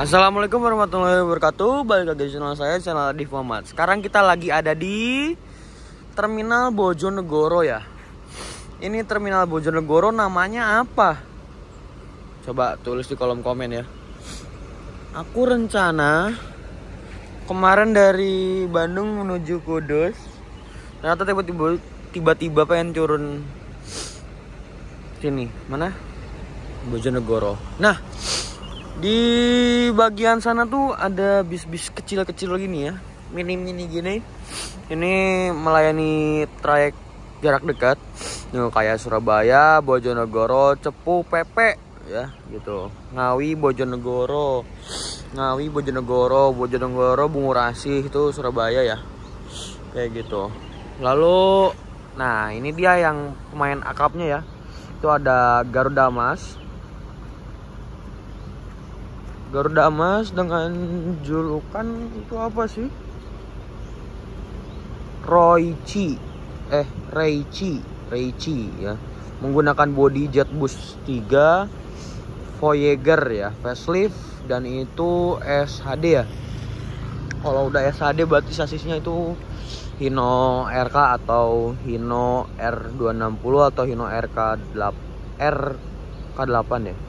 Assalamualaikum warahmatullahi wabarakatuh. Balik lagi di channel saya, channel Adif Muhammad. Sekarang kita lagi ada di Terminal Bojonegoro ya. Ini Terminal Bojonegoro namanya apa? Coba tulis di kolom komen ya. Aku rencana kemarin dari Bandung menuju Kudus. Ternyata tiba-tiba pengen turun sini. Mana? Bojonegoro. Nah, di bagian sana tuh ada bis-bis kecil-kecil gini ya, mini-mini gini. Ini melayani trayek jarak dekat, kayak Surabaya, Bojonegoro, Cepu, Pepe, ya gitu. Ngawi, Bojonegoro, Bojonegoro, Bungurasi itu Surabaya ya, kayak gitu. Lalu, nah ini dia yang pemain akrabnya ya. Itu ada Garuda Mas dengan julukan itu apa sih? Reichi ya. Menggunakan body Jetbus 3 Voyager ya, facelift, dan itu SHD ya. Kalau udah SHD berarti sasisnya itu Hino RK atau Hino R260 atau Hino RK8 ya.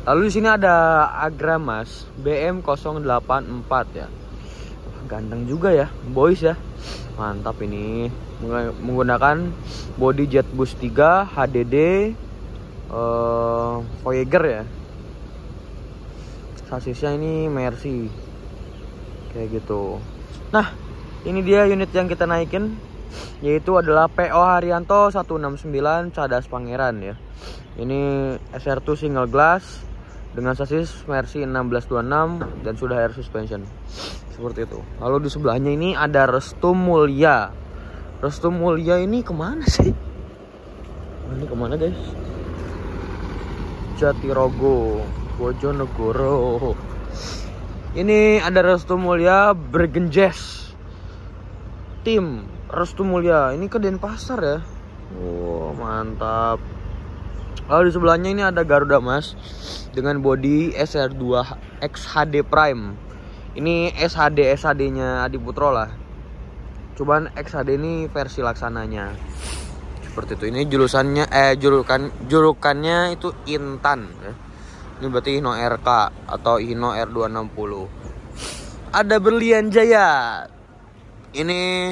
Lalu di sini ada Agramas BM084 ya. Ganteng juga ya, boys ya. Mantap ini. Menggunakan body Jetbus 3 HDD Voyager ya. Sasisnya ini Mercy. Kayak gitu. Nah, ini dia unit yang kita naikin, yaitu adalah PO Haryanto 169 Cadas Pangeran ya. Ini SR2 single glass dengan sasis Mercy 1626 dan sudah air suspension. Seperti itu. Lalu di sebelahnya ini ada Restu Mulia. Restu Mulia ini kemana sih? Ini kemana guys? Jatirogo, Bojonegoro. Ini ada Restu Mulia Bergenjes. Tim Restu Mulia. Ini ke Denpasar ya. Wow, mantap. Lalu di sebelahnya ini ada Garuda Mas dengan body SR2 XHD Prime. Ini SHD-nya Adi Putro lah. Cuman XHD ini versi laksananya. Seperti itu. Ini julukannya itu Intan ya. Ini berarti Hino RK atau Hino R260. Ada Berlian Jaya. Ini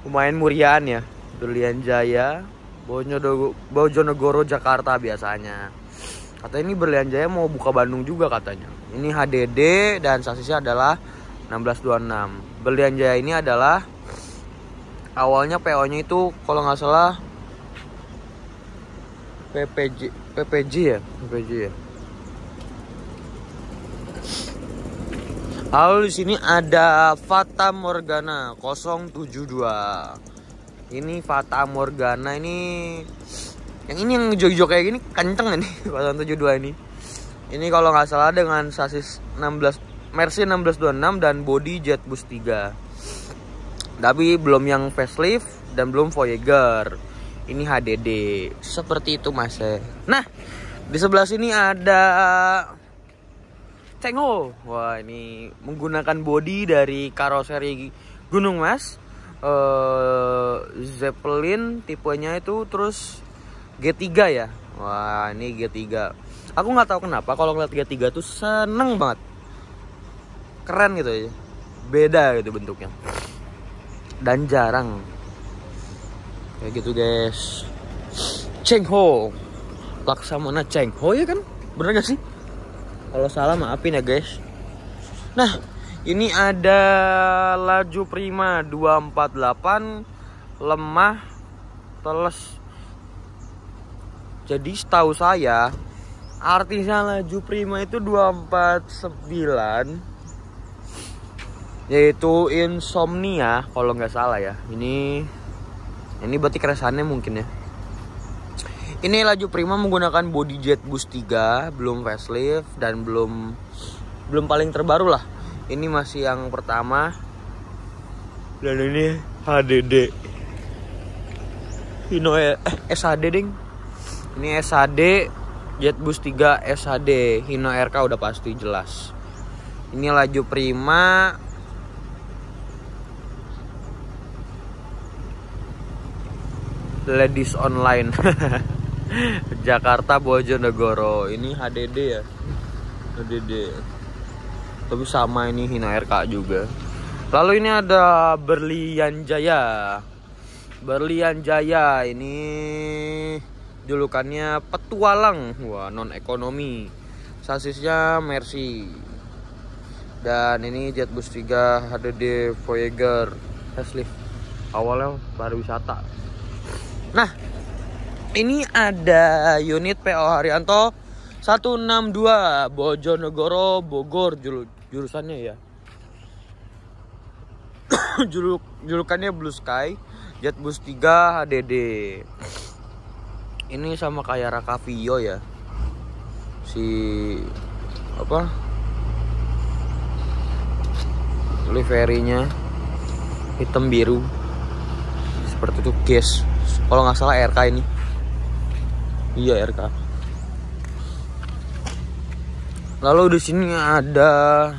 lumayan murian ya. Berlian Jaya, Bojonegoro, Jakarta biasanya. Katanya ini Berlian Jaya mau buka Bandung juga katanya. Ini HDD dan sasisnya adalah 1626. Berlian Jaya ini adalah awalnya PO-nya itu kalau nggak salah PPJ ya. Lalu di sini ada Fata Morgana 072. Ini Fata Morgana ini yang jog-jog kayak gini kenceng nih. 072 ini. Ini kalau nggak salah dengan sasis Mercy 1626 dan body Jetbus 3. Tapi belum yang facelift dan belum Voyager. Ini HDD. Seperti itu Mas. Nah, di sebelah sini ada Cengho. Wah, ini menggunakan body dari karoseri Gunung Mas. Zeppelin tipenya itu, terus G3 ya. Wah, ini G3. Aku nggak tahu kenapa kalau ngeliat G3 tuh seneng banget. Keren gitu aja. Beda gitu bentuknya. Dan jarang. Kayak gitu guys. Cengho. Laksamana Cengho ya kan? Bener gak sih? Kalau salah maafin ya guys. Nah, ini ada laju Prima 248 lemah teles. Jadi setahu saya artinya laju Prima itu 249, yaitu insomnia kalau nggak salah ya. Ini berarti keresahannya mungkin ya. Ini laju Prima menggunakan body Jetbus 3, belum facelift dan belum paling terbaru lah. Ini masih yang pertama. Dan ini HDD. Hino SHD ding. Ini SHD Jetbus 3 SHD Hino RK udah pasti jelas. Ini laju prima. Ladies online. Jakarta Bojonegoro. Ini HDD ya. HDD. Tapi sama ini Hino RK juga. Lalu ini ada Berlian Jaya. Berlian Jaya ini julukannya petualang. Wah, non ekonomi. Sasisnya Mercy. Dan ini Jetbus 3 HDD Voyager facelift. Awalnya pariwisata. Nah, ini ada unit PO Haryanto 162 Bojonegoro Bogor jurusannya ya. Julukannya Blue Sky Jetbus 3 HDD. Ini sama kayak Rakavio ya. Si apa? Liverynya hitam biru. Seperti itu, guys. Kalau nggak salah RK ini. Iya, RK. Lalu di sini ada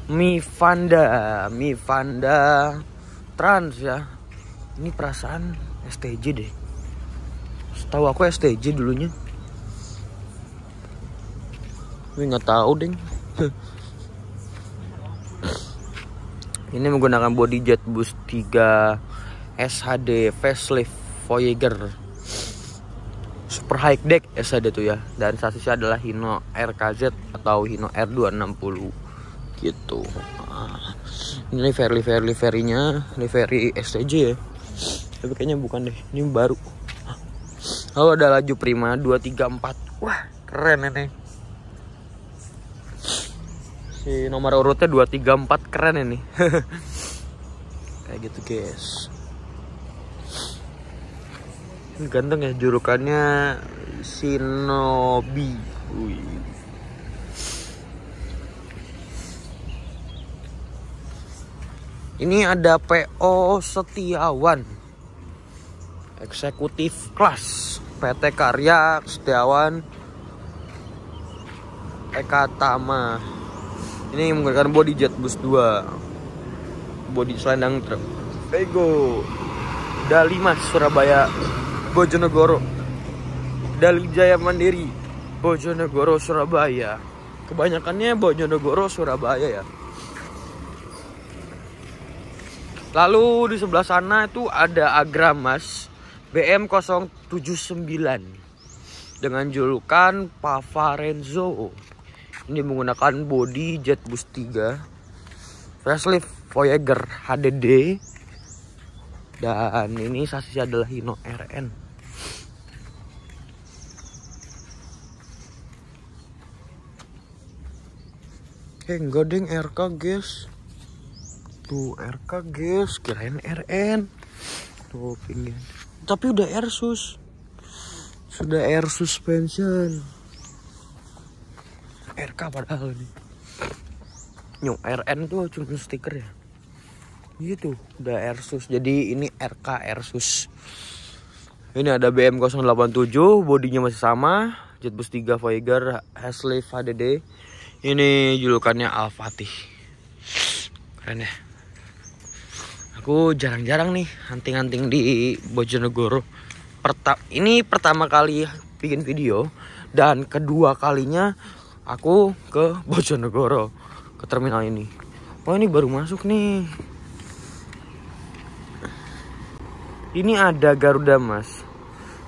Mi Vanda Trans ya. Ini perasaan STJ deh. Setahu aku STJ dulunya. Tapi nggak tahu deh. Ini menggunakan body Jetbus 3 SHD facelift Voyager super high deck SHD tuh ya. Dan sasisnya adalah Hino RKZ atau Hino R260 gitu. Ini livery-nya livery STJ ya. Tapi kayaknya bukan deh, ini baru. Lalu ada laju prima 234. Wah, keren ini. Si nomor urutnya 234 keren ini. Kayak gitu, guys. Ini ganteng ya, julukannya Shinobi. Wih. Ini ada PO Setiawan eksekutif kelas PT Karya Setiawan Eka Tama. Ini menggunakan body Jetbus 2 body selendang truk Ego Dali Mas Surabaya Bojonegoro, Dali Jaya Mandiri Bojonegoro Surabaya. Kebanyakannya Bojonegoro Surabaya ya. Lalu di sebelah sana itu ada Agramas BM079 dengan julukan Pavarenzo. Ini menggunakan body Jetbus 3 facelift Voyager HDD. Dan ini sasisnya adalah Hino RN. Enggak deng, RK guys. Tuh RK guys, kirain RN. Tuh pingin. Tapi udah air sus. Sudah air suspension. RK padahal nih. Nyung RN tuh cuma stiker ya. Gitu, udah Airsus. Jadi ini RK Airsus. Ini ada BM087, bodinya masih sama, Jetbus 3 Voyager facelift HDD. Ini julukannya Al-Fatih. Keren ya. Aku jarang-jarang nih hunting-hunting di Bojonegoro. Ini pertama kali bikin video dan kedua kalinya aku ke Bojonegoro, ke terminal ini. Oh, ini baru masuk nih. Ini ada Garuda Mas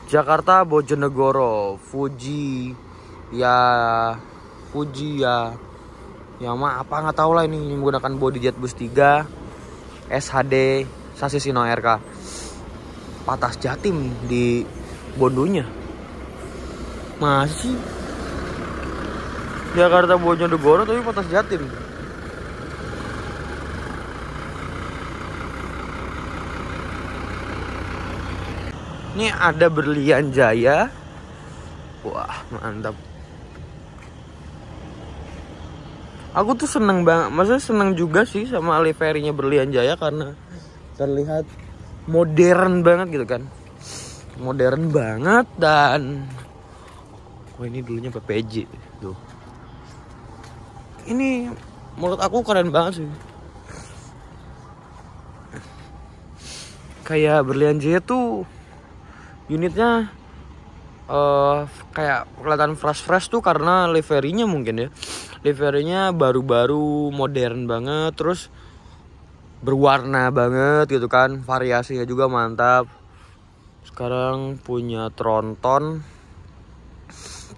Jakarta Bojonegoro Fuji ya mah apa nggak tahu lah. Ini menggunakan body Jetbus 3 SHD sasis Hino RK. Patas Jatim di bondonya. Masih Jakarta Bojonegoro tapi Patas Jatim. Ini ada Berlian Jaya. Wah, mantap. Aku tuh seneng banget. Maksudnya seneng juga sih sama liverynya Berlian Jaya karena terlihat modern banget gitu kan. Modern banget dan Oh ini dulunya PPJ tuh. Ini menurut aku keren banget sih. Kayak Berlian Jaya tuh unitnya kayak kelihatan fresh tuh karena liverynya mungkin ya. Liverynya baru-baru, modern banget, terus berwarna banget gitu kan. Variasinya juga mantap. Sekarang punya tronton.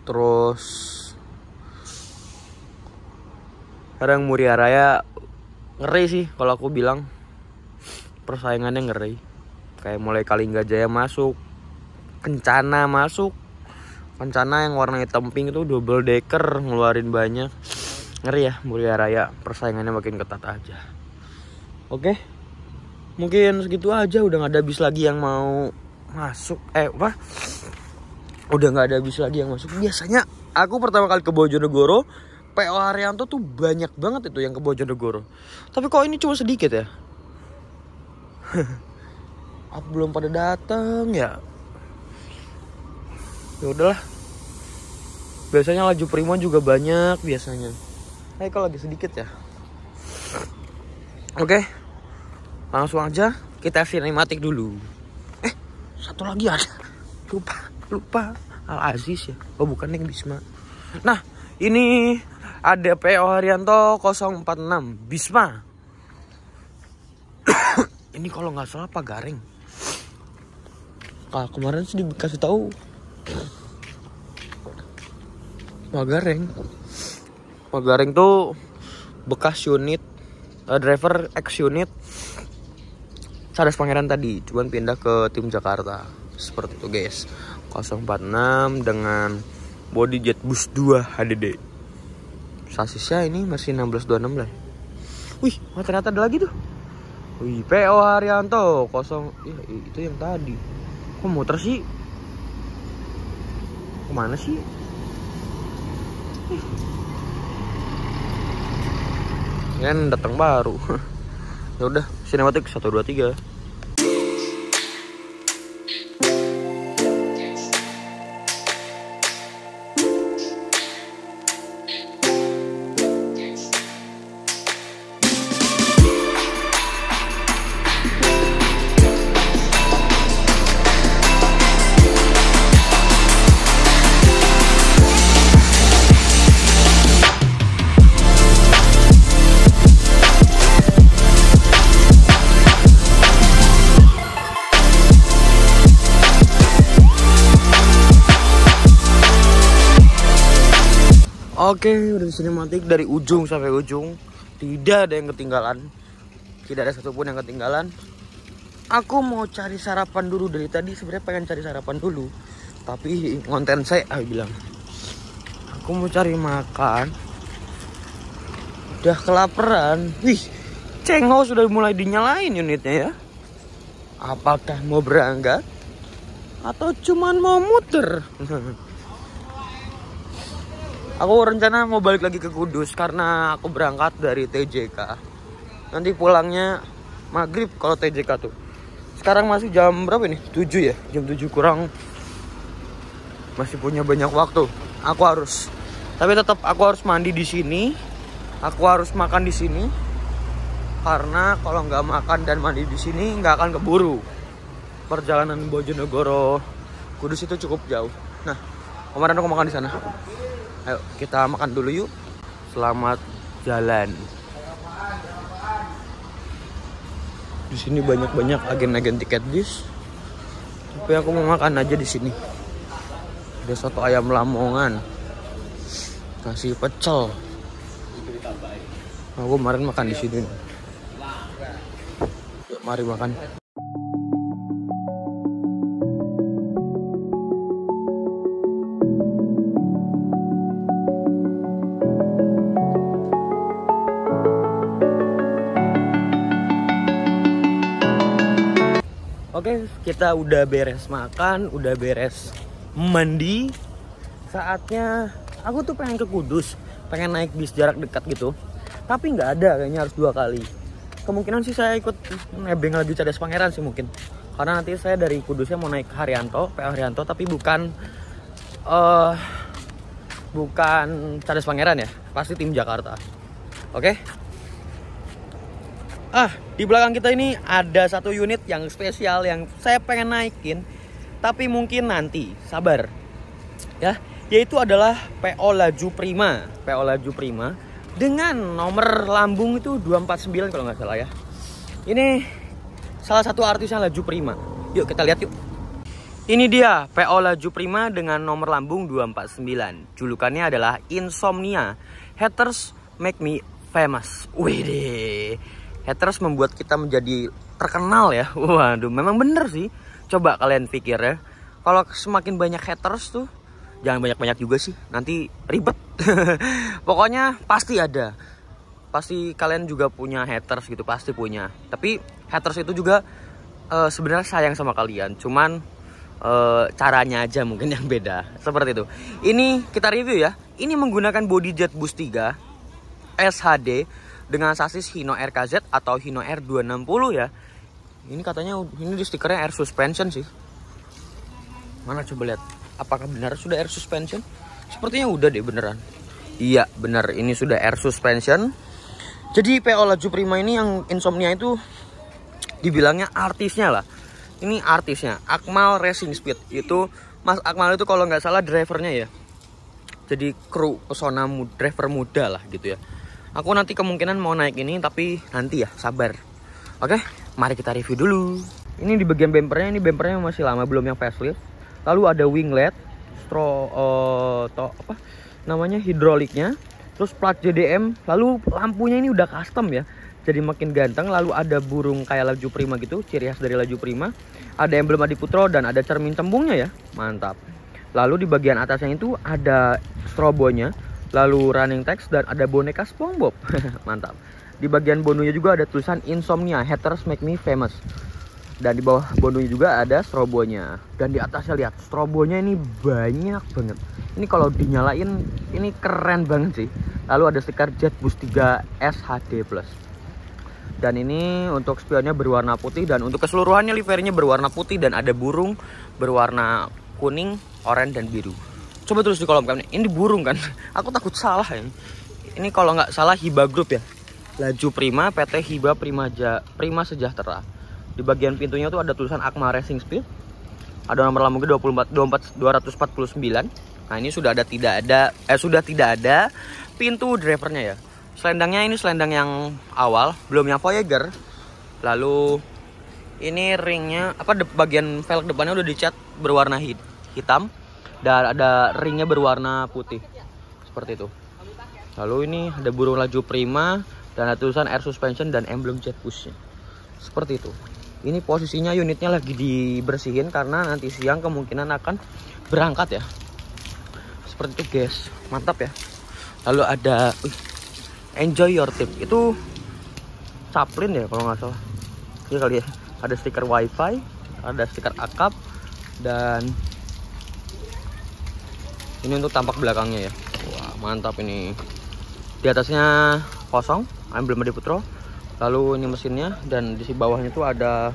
Terus sekarang Muria Raya ngeri sih kalau aku bilang. Persaingannya ngeri. Kayak mulai Kalingga Jaya masuk, Kencana masuk. Kencana yang warna hitam pink itu double decker, ngeluarin banyak. Ngeri ya Muria Raya, persaingannya makin ketat aja. Oke, mungkin segitu aja. Udah gak ada habis lagi yang mau masuk. Udah gak ada habis lagi yang masuk. Biasanya aku pertama kali ke Bojonegoro, PO Haryanto tuh banyak banget itu yang ke Bojonegoro. Tapi kok ini cuma sedikit ya? Apa belum pada datang ya? Ya udahlah. Biasanya laju Primo juga banyak biasanya. Kalau lagi sedikit ya. Oke. Langsung aja kita sinematik dulu. Satu lagi ada. Lupa. Al Aziz ya. Oh bukan yang Bisma. Nah, ini ada PO Haryanto 046 Bisma. Ini kalau nggak salah Pak Gareng. Kemarin sih dikasih tahu Pak Gareng tuh bekas unit driver ex unit Cadas Pangeran tadi, cuman pindah ke tim Jakarta. Seperti itu guys. 046 dengan body jet bus 2 HDD. Sasisnya ini masih 1626 lah. Wih, ternyata ada lagi tuh. Wih, PO Haryanto 0. Ya, itu yang tadi. Kok muter sih? Kemana sih? Kan datang baru. Ya udah, sinematik 1 2 3. Oke, udah sinematik dari ujung sampai ujung. Tidak ada yang ketinggalan. Tidak ada satupun yang ketinggalan. Aku mau cari sarapan dulu. Dari tadi sebenarnya pengen cari sarapan dulu, tapi konten saya bilang aku mau cari makan. Udah kelaparan. Wih, Cengho sudah mulai dinyalain unitnya ya. Apakah mau berangkat atau cuman mau muter? Aku rencana mau balik lagi ke Kudus karena aku berangkat dari TJK. Nanti pulangnya maghrib kalau TJK tuh. Sekarang masih jam berapa nih? 7 ya? Jam 7 kurang. Masih punya banyak waktu. Tapi tetap aku harus mandi di sini. Aku harus makan di sini. Karena kalau nggak makan dan mandi di sini nggak akan keburu. Perjalanan Bojonegoro Kudus itu cukup jauh. Nah, kemarin aku makan di sana. Ayo kita makan dulu yuk. Selamat jalan. Di sini banyak agen-agen tiket bis. Tapi aku mau makan aja di sini. Ada soto ayam Lamongan, nasi pecel. Aku kemarin makan di sini. Yuk, mari makan. Oke, kita udah beres makan, udah beres mandi. Saatnya aku tuh pengen ke Kudus, pengen naik bis jarak dekat gitu. Tapi nggak ada, kayaknya harus 2 kali. Kemungkinan sih saya ikut nebeng lagi Cadas Pangeran sih mungkin. Karena nanti saya dari Kudusnya mau naik Haryanto, PO Haryanto, tapi bukan bukan Charles Pangeran ya, pasti tim Jakarta. Oke. Di belakang kita ini ada satu unit yang spesial yang saya pengen naikin, tapi mungkin nanti, sabar. Ya, yaitu adalah PO Laju Prima. PO Laju Prima dengan nomor lambung itu 249 kalau nggak salah ya. Ini salah satu artisnya Laju Prima. Yuk kita lihat yuk. Ini dia PO Laju Prima dengan nomor lambung 249. Julukannya adalah Insomnia. Haters make me famous. Wih, haters membuat kita menjadi terkenal ya. Waduh, memang bener sih. Coba kalian pikir ya. Kalau semakin banyak haters tuh, jangan banyak-banyak juga sih. Nanti ribet. Pokoknya pasti ada. Pasti kalian juga punya haters gitu, pasti punya. Tapi haters itu juga sebenarnya sayang sama kalian. Cuman caranya aja mungkin yang beda. Seperti itu. Ini kita review ya. Ini menggunakan body jet boost 3 SHD dengan sasis Hino RKZ atau Hino R260 ya. Ini katanya ini di stikernya air suspension sih. Mana coba lihat. Apakah benar sudah air suspension? Sepertinya udah deh beneran. Iya benar, ini sudah air suspension. Jadi PO Laju Prima ini yang Insomnia itu dibilangnya artisnya lah. Ini artisnya Akmal Racing Speed. Itu Mas Akmal itu kalau nggak salah drivernya ya. Jadi kru pesona driver muda lah gitu ya. Aku nanti kemungkinan mau naik ini, tapi nanti ya, sabar. Oke, mari kita review dulu. Ini di bagian bumpernya, ini bumpernya masih lama, belum yang facelift. Lalu ada winglet, hidroliknya. Terus plat JDM, lalu lampunya ini udah custom ya. Jadi makin ganteng. Lalu ada burung kayak Laju Prima gitu, ciri khas dari Laju Prima. Ada emblem Adiputro dan ada cermin cembungnya ya, mantap. Lalu di bagian atasnya itu ada strobonya. Lalu running text dan ada boneka SpongeBob. Mantap. Di bagian bonunya juga ada tulisan Insomnia, haters make me famous. Dan di bawah bonunya juga ada strobonya. Dan di atasnya lihat strobonya ini banyak banget. Ini kalau dinyalain ini keren banget sih. Lalu ada stiker Jet Boost 3 SHD Plus. Dan ini untuk spionnya berwarna putih, dan untuk keseluruhannya livernya berwarna putih dan ada burung berwarna kuning, oranye dan biru. Coba tulis di kolom komentar. Ini burung kan? Aku takut salah ya. Ini kalau nggak salah Hiba Group ya. Laju Prima, PT Hiba Prima Sejahtera. Di bagian pintunya tuh ada tulisan Akmal Racing Speed. Ada nomor lambungnya 249. Nah, ini sudah tidak ada pintu drivernya ya. Selendangnya ini selendang yang awal, belum yang Voyager. Lalu ini ringnya bagian velg depannya udah dicat berwarna hitam. Dan ada ringnya berwarna putih. Seperti itu. Lalu ini ada burung Laju Prima. Dan ada tulisan air suspension dan emblem jet pushnya. Seperti itu. Ini posisinya unitnya lagi dibersihin karena nanti siang kemungkinan akan berangkat ya. Seperti itu guys. Mantap ya. Lalu ada enjoy your trip. Itu Chaplin ya kalau nggak salah. Ini kali ya. Ada stiker wifi. Ada stiker akap. Dan ini untuk tampak belakangnya ya. Wah, mantap ini. Di atasnya kosong, emblem Adiputro. Lalu ini mesinnya, dan di bawahnya itu ada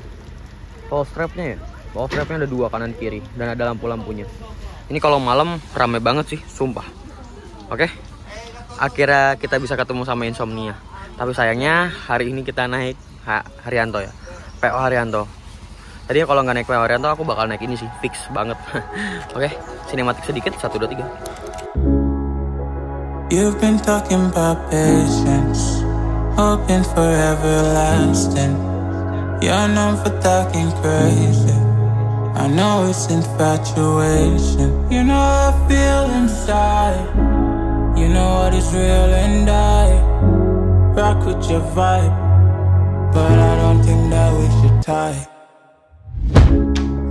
power strapnya ya. Power strapnya ada 2 kanan kiri dan ada lampu-lampunya. Ini kalau malam rame banget sih, sumpah. Oke. Akhirnya kita bisa ketemu sama Insomnia. Tapi sayangnya hari ini kita naik Haryanto ya. PO Haryanto. Tadinya kalau nggak naik PO Haryanto aku bakal naik ini sih, fix banget. Oke, sinematik sedikit 1 2 3. You've been talking about patience, hoping for everlasting. You're known for talking crazy. I know it's infatuation. You know I feel inside. You know what is real and I rock with your vibe, but I don't think that we should tie.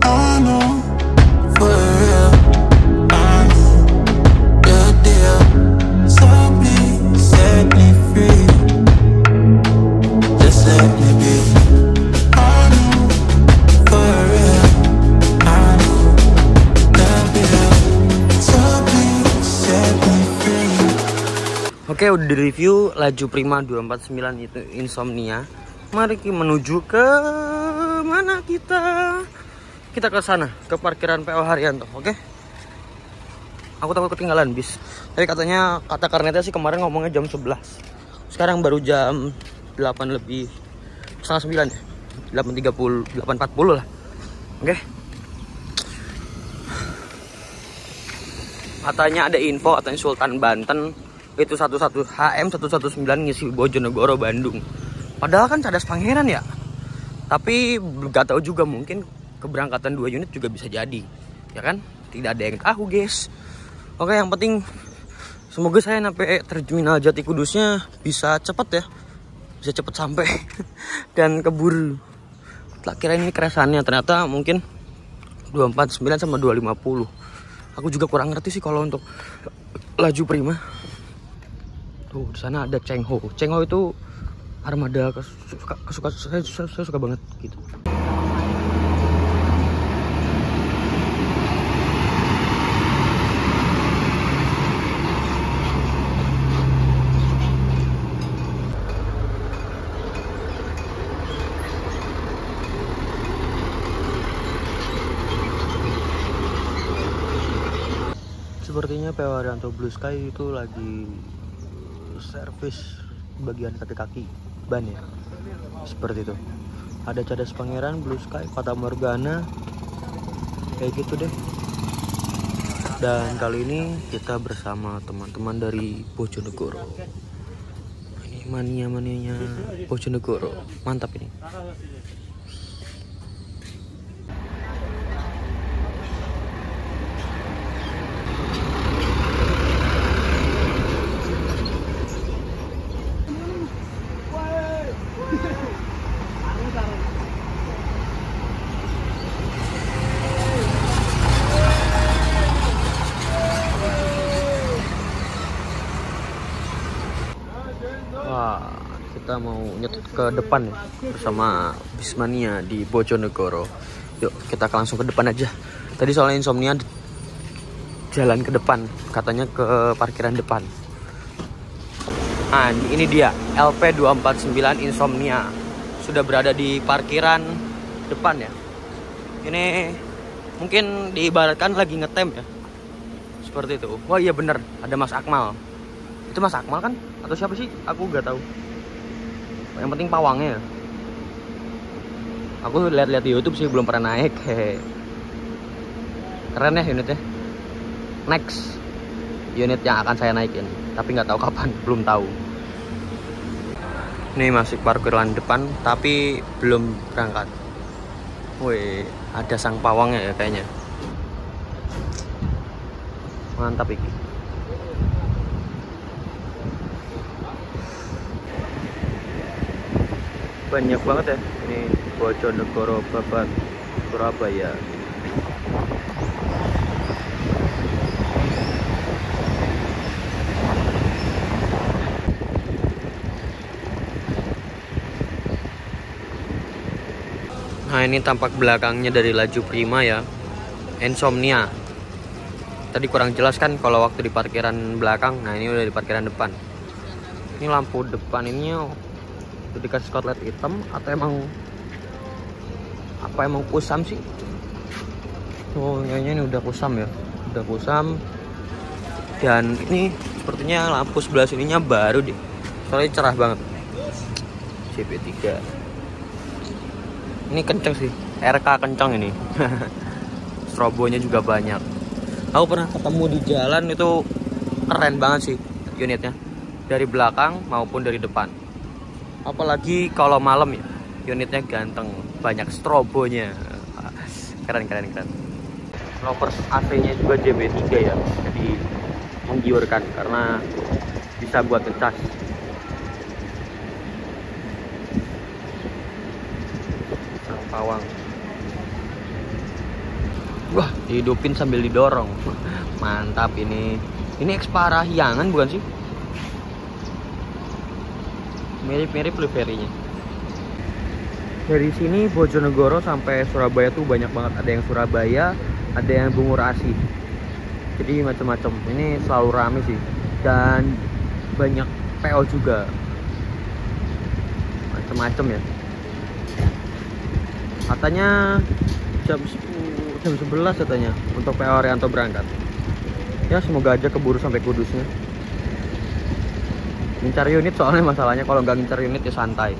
I know for real, I know the deal. So please set me free, just let me be. I know for real, I know the deal. So please set me free. Oke, udah di-review Laju Prima 249 itu Insomnia. Mari kita menuju ke mana kita? Kita ke sana, ke parkiran PO Haryanto, oke? Aku takut ketinggalan bis. Tapi katanya kata Karneta sih kemarin ngomongnya jam 11. Sekarang baru jam 8 lebih setengah 9 ya. 8.30, 8.40 lah. Oke. Katanya ada info katanya Sultan Banten itu 11 HM 119 ngisi Bojonegoro Bandung. Padahal kan Cadas Pangeran ya. Tapi gak tahu juga, mungkin keberangkatan 2 unit juga bisa jadi. Ya kan? Tidak ada yang tahu, guys. Oke, yang penting semoga saya sampai terminal Jati Kudusnya bisa cepet ya. Bisa cepet sampai dan keburu. Tak kira ini keresahannya ternyata mungkin 249 sama 250. Aku juga kurang ngerti sih kalau untuk laju prima. Tuh, di sana ada Chengho. Chengho itu armada saya suka banget gitu. Sepertinya PO Haryanto Blue Sky itu lagi servis bagian kaki-kaki ban ya. Seperti itu. Ada Cadas Pangeran, Blue Sky, Fata Morgana. Kayak gitu deh. Dan kali ini kita bersama teman-teman dari Bojonegoro. Ini mania-manianya Bojonegoro. Mantap ini. Wah, kita mau nyetut ke depan ya bersama Bismania di Bojonegoro. Yuk, kita langsung ke depan aja. Tadi soalnya insomnia jalan ke depan, katanya ke parkiran depan. Nah, ini dia LP249 Insomnia. Sudah berada di parkiran depan ya. Ini mungkin diibaratkan lagi ngetem ya. Seperti itu. Wah iya bener, ada Mas Akmal. Itu Mas Akmal kan? Atau siapa sih? Aku gak tahu. Yang penting pawangnya. Aku lihat-lihat di YouTube sih, belum pernah naik. Hehe. Keren ya unitnya. Next unit yang akan saya naikin, tapi nggak tahu kapan, belum tahu. Ini masih parkiran depan, tapi belum berangkat. Wih, ada sang pawangnya ya kayaknya. Mantap iki. Banyak banget ya ini Bojonegoro Babat Surabaya. Nah ini tampak belakangnya dari laju prima ya, Insomnia. Tadi kurang jelas kan kalau waktu di parkiran belakang. Nah ini udah di parkiran depan. Ini lampu depan ini udah dikasih skotlet hitam atau emang kusam sih? Oh kayaknya ini udah kusam ya, udah kusam. Dan ini sepertinya lampu sebelah sininya baru deh, soalnya cerah banget. CP3 ini kenceng sih, RK kenceng ini. Strobonya juga banyak. Aku pernah ketemu di jalan, itu keren banget sih unitnya, dari belakang maupun dari depan. Apalagi kalau malam ya, unitnya ganteng, banyak strobonya. Keren. Lovers AC-nya juga JB3 ya, jadi menggiurkan karena bisa buat ngecas. Sang pawang. Wah, dihidupin sambil didorong. Mantap ini. Ini Parahyangan bukan sih? Mirip-mirip liverinya. Dari sini Bojonegoro sampai Surabaya tuh banyak banget. Ada yang Surabaya, ada yang Bungur Asi. Jadi macam-macam. Ini selalu rame sih. Dan banyak PO juga. Macam-macam ya. Katanya jam 11 katanya untuk PO Haryanto berangkat. Ya semoga aja keburu sampai Kudusnya. Ngincar unit soalnya masalahnya, kalau nggak ngincar unit ya santai.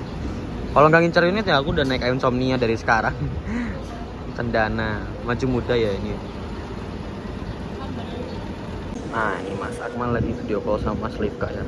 Kalau nggak ngincar unit ya aku udah naik insomnia dari sekarang. Cendana, maju muda ya ini. Nah ini Mas Akmal lagi video call sama Mas Livka ya.